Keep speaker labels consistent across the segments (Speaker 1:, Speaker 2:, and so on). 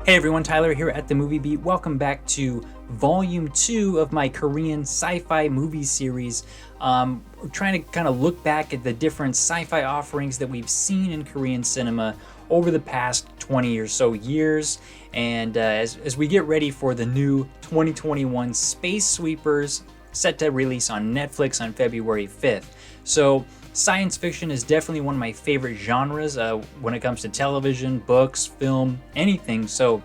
Speaker 1: Hey everyone, Tyler here at The Movie Beat. Welcome back to Volume 2 of my Korean sci-fi movie series. We're trying to kind of look back at the different sci-fi offerings that we've seen in Korean cinema over the past 20 or so years. And as we get ready for the new 2021 Space Sweepers set to release on Netflix on February 5th. So science fiction is definitely one of my favorite genres when it comes to television, books, film, anything. So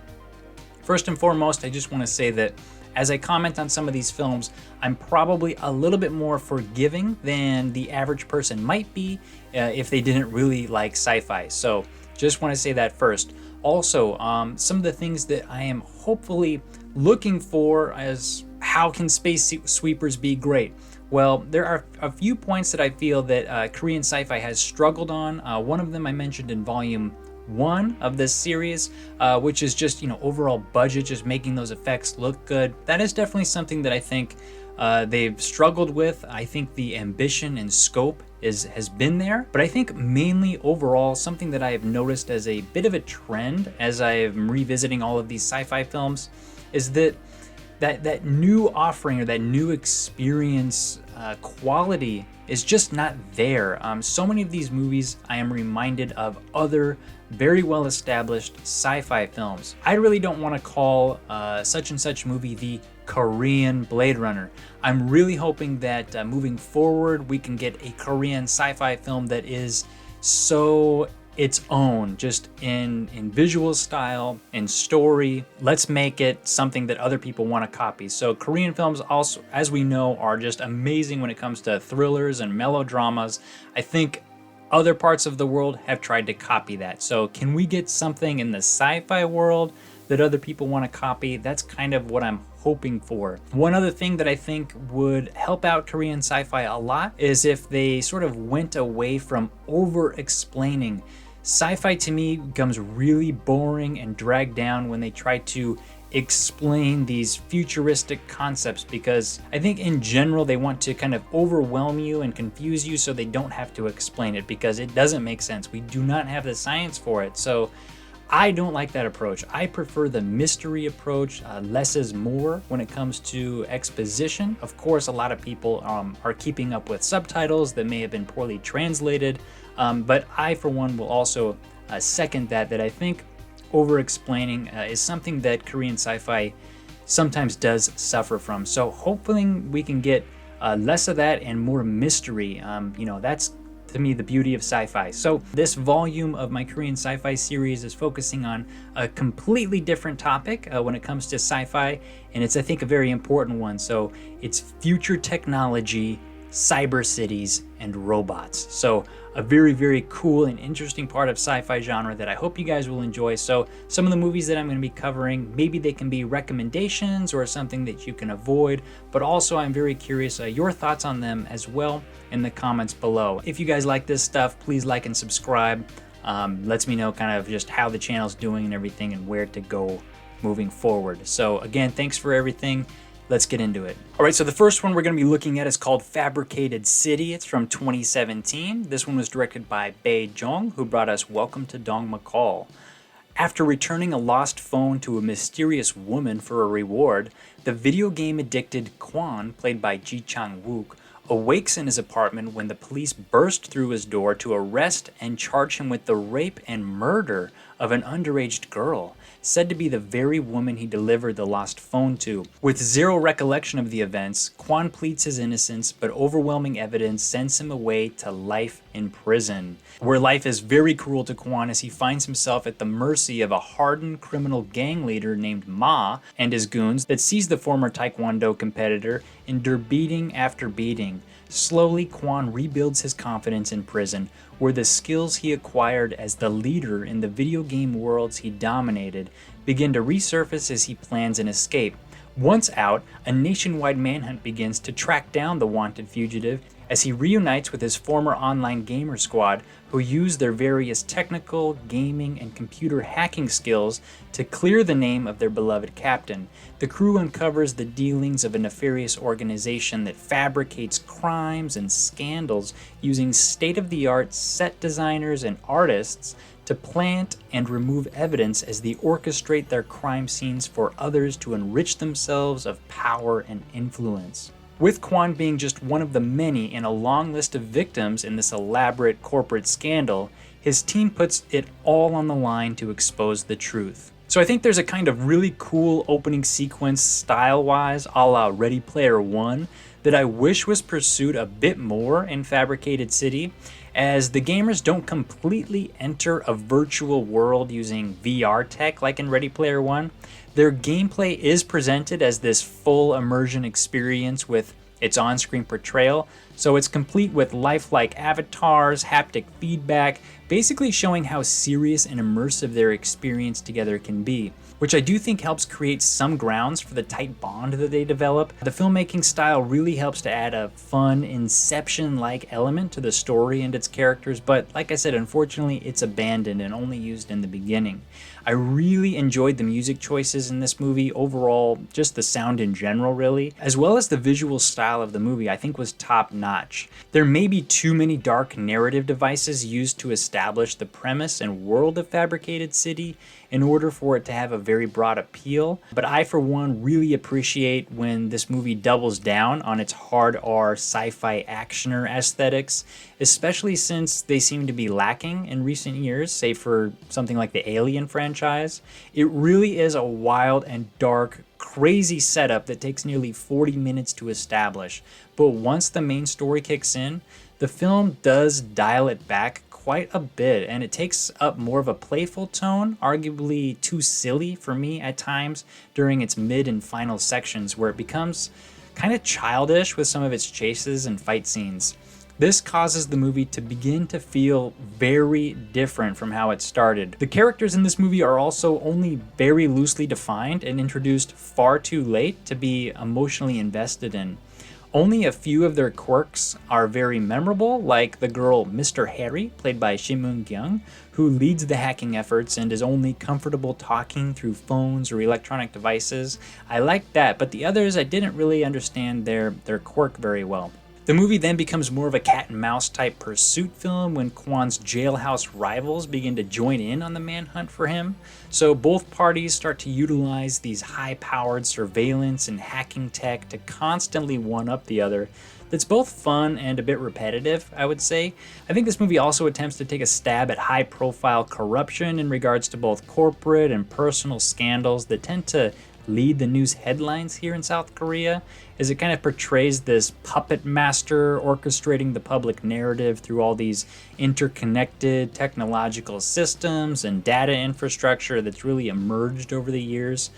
Speaker 1: first and foremost, I just want to say that as I comment on some of these films, I'm probably a little bit more forgiving than the average person might be if they didn't really like sci-fi. So just want to say that first. Also, some of the things that I am hopefully looking for as how can Space Sweepers be great? Well, there are a few points that I feel that Korean sci-fi has struggled on. One of them I mentioned in Volume 1 of this series, which is just, overall budget, just making those effects look good. That is definitely something that I think they've struggled with. I think the ambition and scope has been there, but I think mainly overall something that I have noticed as a bit of a trend as I'm revisiting all of these sci-fi films is that new offering or that new experience quality is just not there. So many of these movies I am reminded of other very well established sci-fi films. I really don't want to call such and such movie the Korean Blade Runner. I'm really hoping that moving forward we can get a Korean sci-fi film that is so its own, just in visual style, in story. Let's make it something that other people want to copy. So Korean films also, as we know, are just amazing when it comes to thrillers and melodramas. I think other parts of the world have tried to copy that. So can we get something in the sci-fi world that other people want to copy? That's kind of what I'm hoping for. One other thing that I think would help out Korean sci-fi a lot is if they sort of went away from over-explaining. Sci-fi to me becomes really boring and dragged down when they try to explain these futuristic concepts, because I think in general they want to kind of overwhelm you and confuse you so they don't have to explain it, because it doesn't make sense. We do not have the science for it. So I don't like that approach. I prefer the mystery approach, less is more when it comes to exposition. Of course, a lot of people are keeping up with subtitles that may have been poorly translated, but I, for one, will also second that I think over-explaining is something that Korean sci-fi sometimes does suffer from. So hopefully we can get less of that and more mystery. That's, to me, the beauty of sci-fi. So this volume of my Korean sci-fi series is focusing on a completely different topic when it comes to sci-fi, and it's, I think, a very important one. So it's future technology, cyber cities, and robots. So a very, very cool and interesting part of sci-fi genre that I hope you guys will enjoy. So some of the movies that I'm going to be covering, maybe they can be recommendations or something that you can avoid, but also I'm very curious your thoughts on them as well in the comments below. If you guys like this stuff, please like and subscribe. Lets me know kind of just how the channel's doing and everything and where to go moving forward. So again, thanks for everything. Let's get into it. All right, so the first one we're going to be looking at is called Fabricated City. It's from 2017. This one was directed by Bae Jong, who brought us Welcome to Dong McCall. After returning a lost phone to a mysterious woman for a reward, the video game addicted Kwon, played by Ji Chang-wook, awakes in his apartment when the police burst through his door to arrest and charge him with the rape and murder of an underage girl, said to be the very woman he delivered the lost phone to. With zero recollection of the events, Kwon pleads his innocence, but overwhelming evidence sends him away to life in prison, where life is very cruel to Kwon as he finds himself at the mercy of a hardened criminal gang leader named Ma and his goons that sees the former Taekwondo competitor endure beating after beating. Slowly, Kwon rebuilds his confidence in prison, where the skills he acquired as the leader in the video game worlds he dominated begin to resurface as he plans an escape. Once out, a nationwide manhunt begins to track down the wanted fugitive as he reunites with his former online gamer squad, who use their various technical, gaming, and computer hacking skills to clear the name of their beloved captain. The crew uncovers the dealings of a nefarious organization that fabricates crimes and scandals using state-of-the-art set designers and artists to plant and remove evidence as they orchestrate their crime scenes for others to enrich themselves of power and influence. With Kwon being just one of the many in a long list of victims in this elaborate corporate scandal, his team puts it all on the line to expose the truth. So I think there's a kind of really cool opening sequence style-wise a la Ready Player One that I wish was pursued a bit more in Fabricated City, as the gamers don't completely enter a virtual world using VR tech like in Ready Player One. Their gameplay is presented as this full immersion experience with its on-screen portrayal, so it's complete with lifelike avatars, haptic feedback, basically showing how serious and immersive their experience together can be, which I do think helps create some grounds for the tight bond that they develop. The filmmaking style really helps to add a fun, Inception-like element to the story and its characters, but like I said, unfortunately, it's abandoned and only used in the beginning. I really enjoyed the music choices in this movie. Overall, just the sound in general, really, as well as the visual style of the movie, I think was top-notch. There may be too many dark narrative devices used to establish the premise and world of Fabricated City in order for it to have a very broad appeal, but I, for one, really appreciate when this movie doubles down on its hard R sci-fi actioner aesthetics, especially since they seem to be lacking in recent years, say for something like the Alien franchise. It really is a wild and dark, crazy setup that takes nearly 40 minutes to establish, but once the main story kicks in, the film does dial it back quite a bit, and it takes up more of a playful tone, arguably too silly for me at times during its mid and final sections, where it becomes kind of childish with some of its chases and fight scenes. This causes the movie to begin to feel very different from how it started. The characters in this movie are also only very loosely defined and introduced far too late to be emotionally invested in. Only a few of their quirks are very memorable, like the girl Mr. Harry, played by Shim Eun-kyung, who leads the hacking efforts and is only comfortable talking through phones or electronic devices. I like that, but the others, I didn't really understand their quirk very well. The movie then becomes more of a cat and mouse type pursuit film when Kwon's jailhouse rivals begin to join in on the manhunt for him. So both parties start to utilize these high-powered surveillance and hacking tech to constantly one-up the other. That's both fun and a bit repetitive, I would say. I think this movie also attempts to take a stab at high-profile corruption in regards to both corporate and personal scandals that tend to lead the news headlines here in South Korea, as it kind of portrays this puppet master orchestrating the public narrative through all these interconnected technological systems and data infrastructure that's really emerged over the years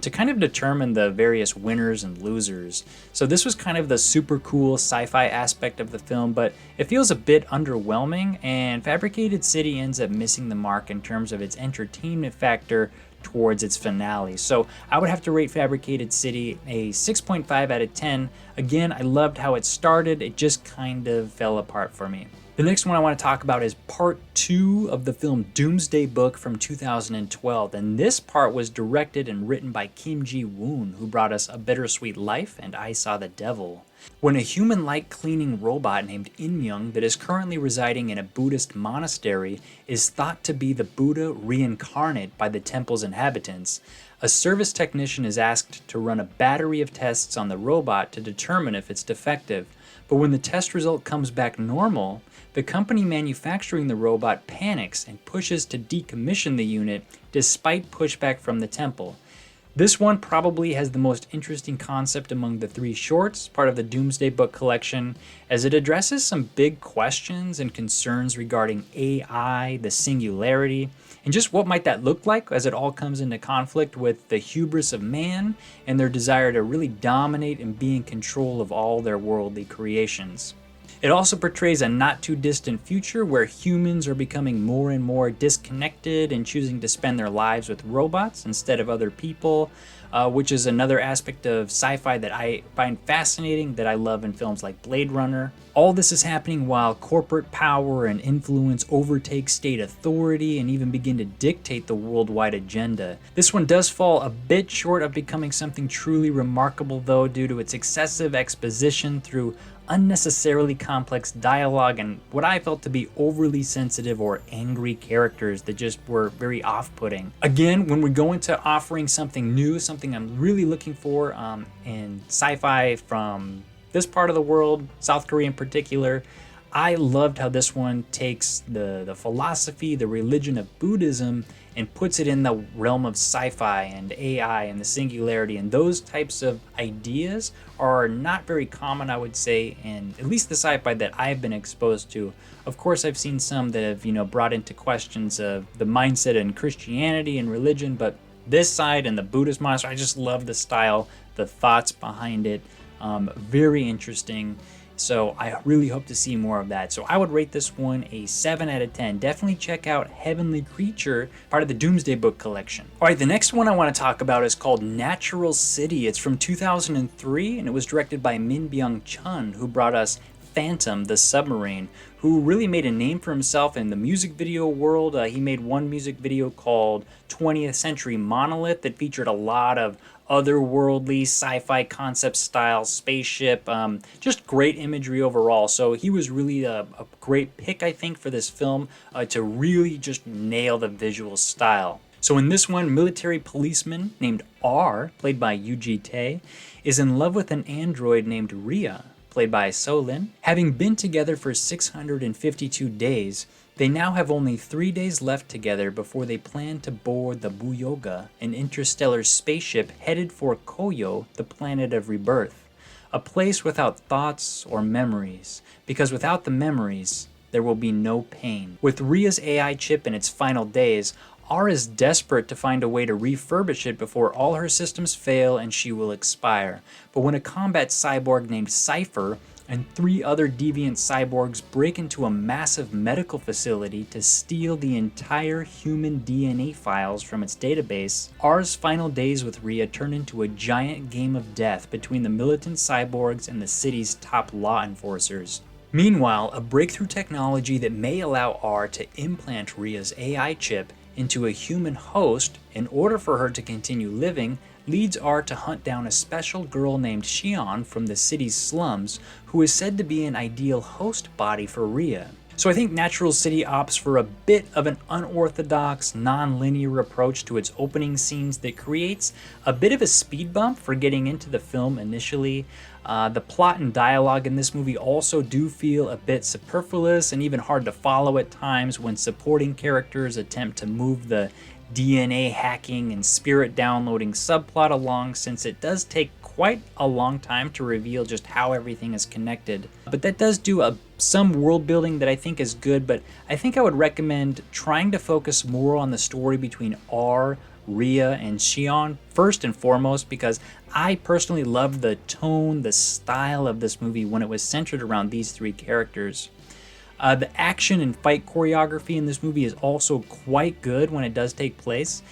Speaker 1: to kind of determine the various winners and losers. So this was kind of the super cool sci-fi aspect of the film, but it feels a bit underwhelming, and Fabricated City ends up missing the mark in terms of its entertainment factor towards its finale. So I would have to rate Fabricated City a 6.5 out of 10. Again, I loved how it started. It just kind of fell apart for me. The next one I want to talk about is part 2 of the film Doomsday Book from 2012, and this part was directed and written by Kim Jee-woon, who brought us A Bittersweet Life and I Saw the Devil. When a human-like cleaning robot named In-myung that is currently residing in a Buddhist monastery is thought to be the Buddha reincarnate by the temple's inhabitants, a service technician is asked to run a battery of tests on the robot to determine if it's defective. But when the test result comes back normal, the company manufacturing the robot panics and pushes to decommission the unit despite pushback from the temple. This one probably has the most interesting concept among the 3 shorts, part of the Doomsday Book collection, as it addresses some big questions and concerns regarding AI, the singularity, and just what might that look like as it all comes into conflict with the hubris of man and their desire to really dominate and be in control of all their worldly creations. It also portrays a not too distant future where humans are becoming more and more disconnected and choosing to spend their lives with robots instead of other people, which is another aspect of sci-fi that I find fascinating, that I love in films like Blade Runner. All this is happening while corporate power and influence overtake state authority and even begin to dictate the worldwide agenda. This one does fall a bit short of becoming something truly remarkable though, due to its excessive exposition through unnecessarily complex dialogue and what I felt to be overly sensitive or angry characters that just were very off-putting. Again, when we go into offering something new, something I'm really looking for in sci-fi from this part of the world, South Korea in particular, I loved how this one takes the philosophy, the religion of Buddhism, and puts it in the realm of sci-fi and AI and the singularity. And those types of ideas are not very common, I would say, in at least the sci-fi that I've been exposed to. Of course, I've seen some that have, brought into questions of the mindset in Christianity and religion, but this side and the Buddhist monster, I just love the style, the thoughts behind it. Very interesting. So I really hope to see more of that. So I would rate this one a 7 out of 10. Definitely check out Heavenly Creature, part of the Doomsday Book collection. All right, the next one I want to talk about is called Natural City. It's from 2003, and it was directed by Min Byung-chun, who brought us Phantom, the Submarine, who really made a name for himself in the music video world. He made one music video called 20th Century Monolith that featured a lot of otherworldly sci-fi concept style spaceship, just great imagery overall. So he was really a great pick, I think, for this film to really just nail the visual style. So in this one, military policeman named R, played by Yoo Ji-tae, is in love with an android named Rhea, played by Solin. Having been together for 652 days, they now have only 3 days left together before they plan to board the Buyoga, an interstellar spaceship headed for Koyo, the planet of rebirth, a place without thoughts or memories, because without the memories, there will be no pain. With Rhea's AI chip in its final days, R is desperate to find a way to refurbish it before all her systems fail and she will expire. But when a combat cyborg named Cypher and 3 other deviant cyborgs break into a massive medical facility to steal the entire human DNA files from its database, R's final days with Rhea turn into a giant game of death between the militant cyborgs and the city's top law enforcers. Meanwhile, a breakthrough technology that may allow R to implant Rhea's AI chip into a human host in order for her to continue living leads R to hunt down a special girl named Xion from the city's slums who is said to be an ideal host body for Rhea. So I think Natural City opts for a bit of an unorthodox, non-linear approach to its opening scenes that creates a bit of a speed bump for getting into the film initially. The plot and dialogue in this movie also do feel a bit superfluous and even hard to follow at times when supporting characters attempt to move the DNA hacking and spirit downloading subplot along, since it does take quite a long time to reveal just how everything is connected. But that does do some world building that I think is good, but I think I would recommend trying to focus more on the story between R, Rhea, and Xion first and foremost, because I personally loved the tone, the style of this movie when it was centered around these 3 characters. The action and fight choreography in this movie is also quite good when it does take place.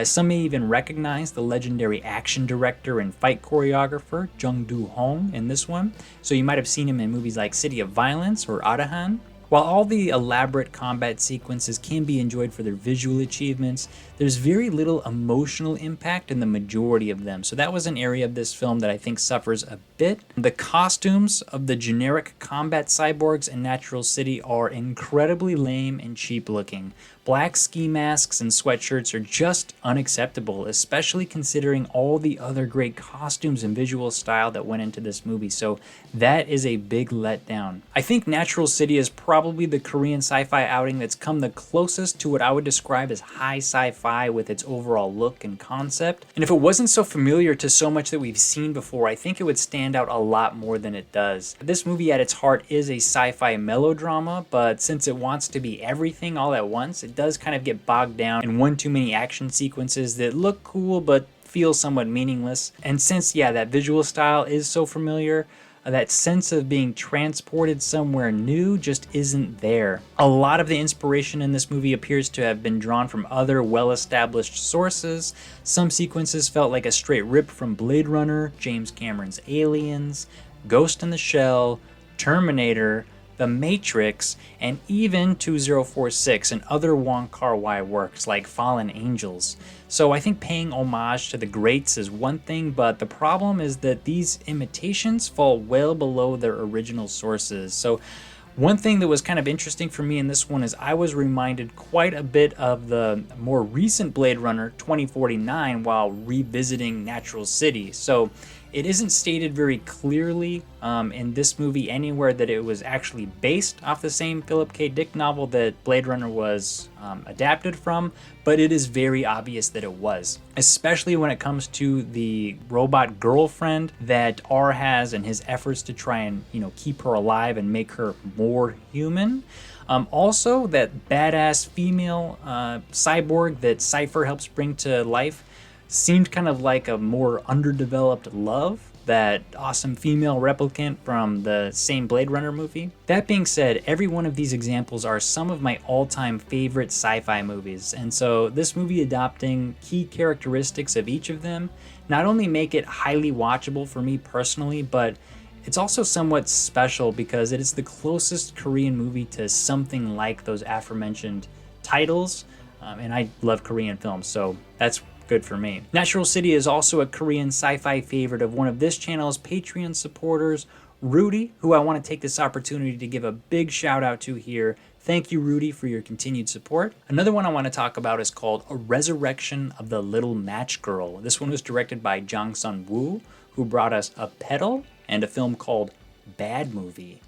Speaker 1: Some may even recognize the legendary action director and fight choreographer Jung Do-hong in this one, so you might have seen him in movies like City of Violence or Arahan. While all the elaborate combat sequences can be enjoyed for their visual achievements, there's very little emotional impact in the majority of them. So that was an area of this film that I think suffers a bit. The costumes of the generic combat cyborgs in Natural City are incredibly lame and cheap looking. Black ski masks and sweatshirts are just unacceptable, especially considering all the other great costumes and visual style that went into this movie. So that is a big letdown. I think Natural City is probably the Korean sci-fi outing that's come the closest to what I would describe as high sci-fi with its overall look and concept. And if it wasn't so familiar to so much that we've seen before, I think it would stand out a lot more than it does. This movie at its heart is a sci-fi melodrama, but since it wants to be everything all at once, it does kind of get bogged down in one too many action sequences that look cool but feel somewhat meaningless. And since, that visual style is so familiar, that sense of being transported somewhere new just isn't there. A lot of the inspiration in this movie appears to have been drawn from other well-established sources. Some sequences felt like a straight rip from Blade Runner, James Cameron's Aliens, Ghost in the Shell, Terminator, The Matrix, and even 2046 and other Wong Kar-wai works like Fallen Angels. So I think paying homage to the greats is one thing, but the problem is that these imitations fall well below their original sources. So one thing that was kind of interesting for me in this one is I was reminded quite a bit of the more recent Blade Runner 2049 while revisiting Natural City. So it isn't stated very clearly in this movie anywhere that it was actually based off the same Philip K. Dick novel that Blade Runner was adapted from, but it is very obvious that it was, especially when it comes to the robot girlfriend that R has and his efforts to try and, keep her alive and make her more human. Also, that badass female cyborg that Cypher helps bring to life seemed kind of like a more underdeveloped Love, that awesome female replicant from the same Blade Runner movie. That being said, every one of these examples are some of my all-time favorite sci-fi movies, and so this movie adopting key characteristics of each of them not only make it highly watchable for me personally, but it's also somewhat special because it is the closest Korean movie to something like those aforementioned titles, and I love Korean films, so that's good for me. Natural City is also a Korean sci-fi favorite of one of this channel's Patreon supporters, Rudy, who I want to take this opportunity to give a big shout out to here. Thank you, Rudy, for your continued support. Another one I want to talk about is called A Resurrection of the Little Match Girl. This one was directed by Jang Sun-woo, who brought us A Pedal and a film called Bad Movie.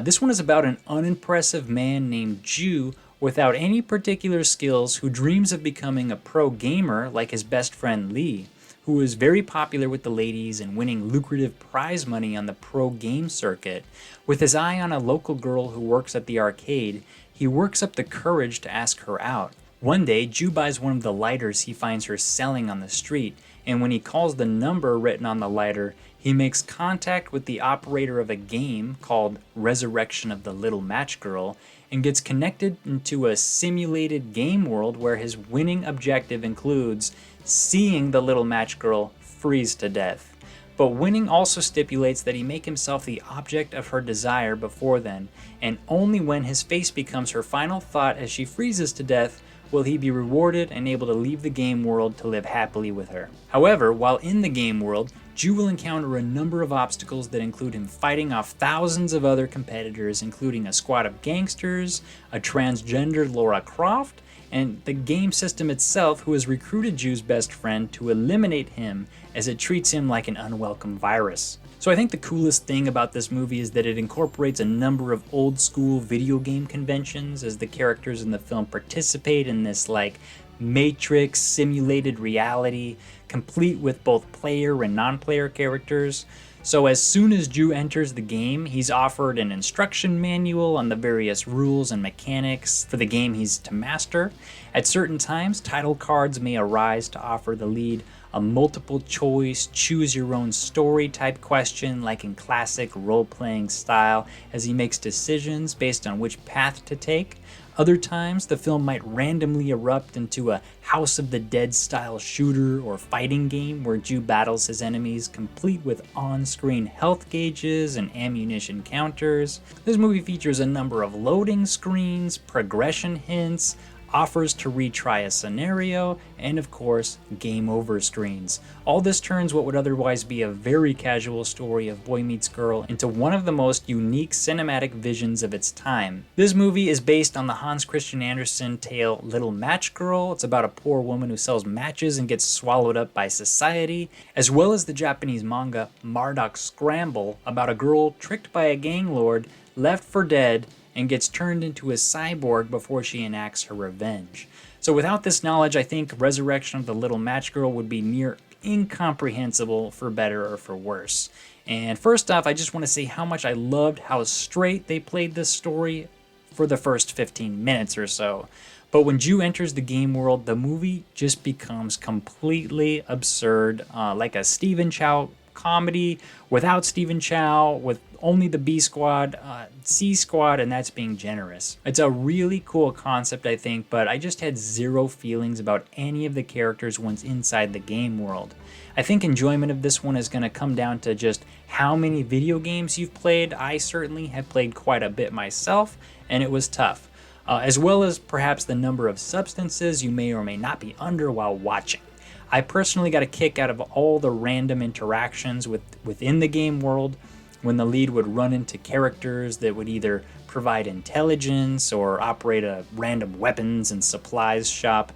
Speaker 1: This one is about an unimpressive man named Ju without any particular skills who dreams of becoming a pro gamer like his best friend Lee, who is very popular with the ladies and winning lucrative prize money on the pro game circuit. With his eye on a local girl who works at the arcade, he works up the courage to ask her out. One day, Ju buys one of the lighters he finds her selling on the street, and when he calls the number written on the lighter, he makes contact with the operator of a game called Resurrection of the Little Match Girl, and gets connected into a simulated game world where his winning objective includes seeing the little match girl freeze to death. But winning also stipulates that he make himself the object of her desire before then, and only when his face becomes her final thought as she freezes to death will he be rewarded and able to leave the game world to live happily with her. However, while in the game world, Ju will encounter a number of obstacles that include him fighting off thousands of other competitors, including a squad of gangsters, a transgender Laura Croft, and the game system itself, who has recruited Ju's best friend to eliminate him as it treats him like an unwelcome virus. So I think the coolest thing about this movie is that it incorporates a number of old school video game conventions as the characters in the film participate in this Matrix simulated reality, complete with both player and non-player characters. So as soon as Ju enters the game, he's offered an instruction manual on the various rules and mechanics for the game he's to master. At certain times, title cards may arise to offer the lead a multiple choice, choose your own story type question like in classic role-playing style as he makes decisions based on which path to take. Other times, the film might randomly erupt into a House of the Dead style shooter or fighting game where Ju battles his enemies, complete with on-screen health gauges and ammunition counters. This movie features a number of loading screens, progression hints, offers to retry a scenario, and of course, game over screens. All this turns what would otherwise be a very casual story of boy meets girl into one of the most unique cinematic visions of its time. This movie is based on the Hans Christian Andersen tale Little Match Girl. It's about a poor woman who sells matches and gets swallowed up by society, as well as the Japanese manga Marduk Scramble about a girl tricked by a gang lord, left for dead, and gets turned into a cyborg before she enacts her revenge. So without this knowledge, I think Resurrection of the Little Match Girl would be near incomprehensible for better or for worse. And first off, I just want to say how much I loved how straight they played this story for the first 15 minutes or so. But when Ju enters the game world, the movie just becomes completely absurd, like a Stephen Chow comedy without Stephen Chow, with only the B squad, C squad, and that's being generous. It's a really cool concept, I think, but I just had zero feelings about any of the characters once inside the game world. I think enjoyment of this one is going to come down to just how many video games you've played. I certainly have played quite a bit myself, and it was tough. As well as perhaps the number of substances you may or may not be under while watching. I personally got a kick out of all the random interactions within the game world, when the lead would run into characters that would either provide intelligence or operate a random weapons and supplies shop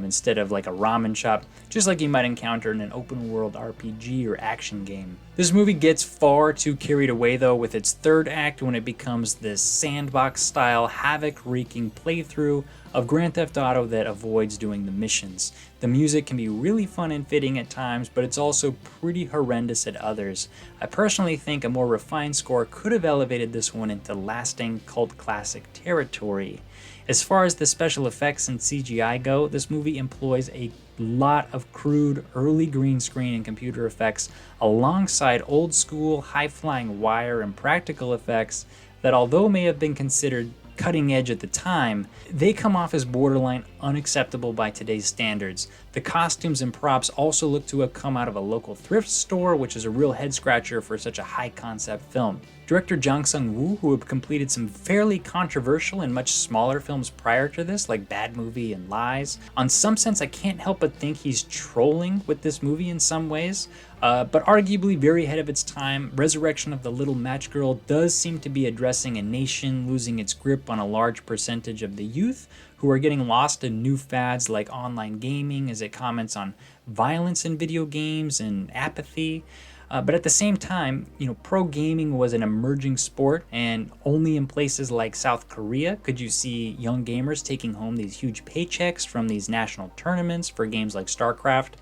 Speaker 1: instead of like a ramen shop, just like you might encounter in an open world RPG or action game. This movie gets far too carried away though with its third act, when it becomes this sandbox style havoc-wreaking playthrough of Grand Theft Auto that avoids doing the missions. The music can be really fun and fitting at times, but it's also pretty horrendous at others. I personally think a more refined score could have elevated this one into lasting cult classic territory. As far as the special effects and CGI go, this movie employs a lot of crude early green screen and computer effects alongside old school high-flying wire and practical effects that, although may have been considered cutting edge at the time, they come off as borderline unacceptable by today's standards. The costumes and props also look to have come out of a local thrift store, which is a real head scratcher for such a high concept film. Director Jang Sung-woo, who had completed some fairly controversial and much smaller films prior to this, like Bad Movie and Lies, on some sense I can't help but think he's trolling with this movie in some ways, but arguably very ahead of its time. Resurrection of the Little Match Girl does seem to be addressing a nation losing its grip on a large percentage of the youth who are getting lost in new fads like online gaming, as it comments on violence in video games and apathy. But at the same time, pro gaming was an emerging sport, and only in places like South Korea could you see young gamers taking home these huge paychecks from these national tournaments for games like StarCraft.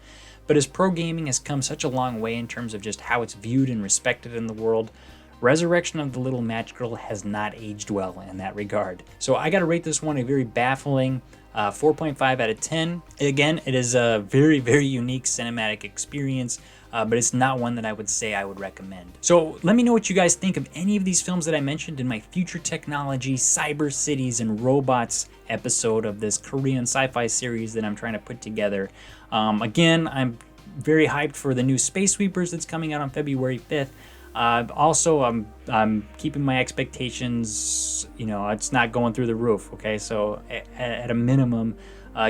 Speaker 1: But as pro gaming has come such a long way in terms of just how it's viewed and respected in the world, Resurrection of the Little Match Girl has not aged well in that regard. So I gotta rate this one a very baffling 4.5 out of 10. Again, it is a very, very unique cinematic experience, but it's not one that I would say I would recommend. So let me know what you guys think of any of these films that I mentioned in my Future Technology, Cyber Cities, and Robots episode of this Korean sci-fi series that I'm trying to put together. Again, I'm very hyped for the new Space Sweepers that's coming out on February 5th. Also, I'm keeping my expectations, it's not going through the roof, okay? So at a minimum,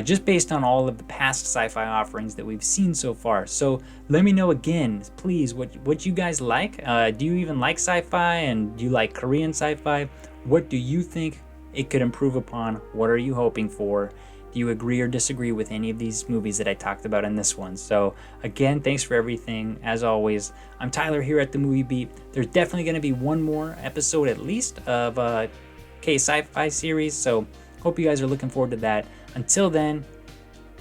Speaker 1: just based on all of the past sci-fi offerings that we've seen so far. So let me know again, please, what you guys like. Do you even like sci-fi, and do you like Korean sci-fi? What do you think it could improve upon? What are you hoping for? Do you agree or disagree with any of these movies that I talked about in this one? So again, thanks for everything. As always, I'm Tyler here at The Movie Beat. There's definitely going to be one more episode at least of K Sci-Fi series, so hope you guys are looking forward to that. Until then,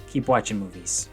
Speaker 1: keep watching movies.